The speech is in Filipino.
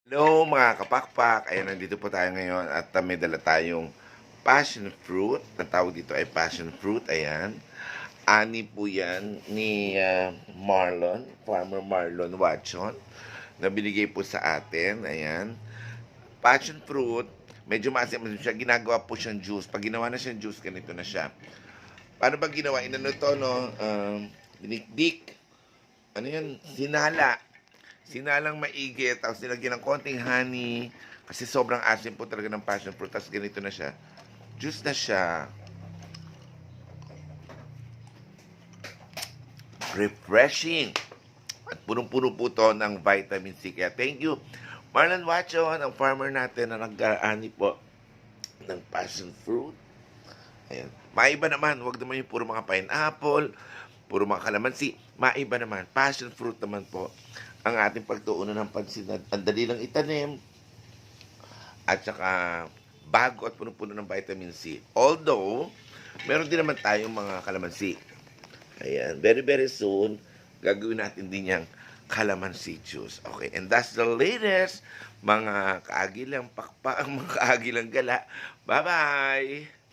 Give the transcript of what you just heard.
Hello mga kapakpak, ayan nandito po tayo ngayon at may dala tayong passion fruit. Ang tawag dito ay passion fruit, ayan. Ani po yan ni Marlon, Farmer Marlon Watson, na binigay po sa atin, ayan. Passion fruit, medyo maasim siya, ginagawa po siyang juice. Pag ginawa na siyang juice, ganito na siya. Paano ba ginawa? Inano to, no? Dinikdik. Ano yan? Sinala. Sinalang maigi, tapos nilagyan ng konting honey, kasi sobrang asim po talaga ng passion fruit, tapos ganito na siya. Juice na siya. Refreshing. At punong-puno po to ng vitamin C. Kaya thank you, Marlon Watson, ang farmer natin na nag-aani po ng passion fruit. Ayan. Maiba naman, wag naman yung puro mga pineapple, puro mga kalamansi. Maiba naman, passion fruit naman po ang ating pagtuunan ng pansin. Ang dali lang itanim at saka bago at puno-puno ng vitamin C. Although, meron din naman tayong mga kalamansi. Ayan, very very soon, gagawin natin din yung calamansi juice. Okay, and that's the latest, mga kaagilang pakpak, mga kaagilang gala. Bye-bye!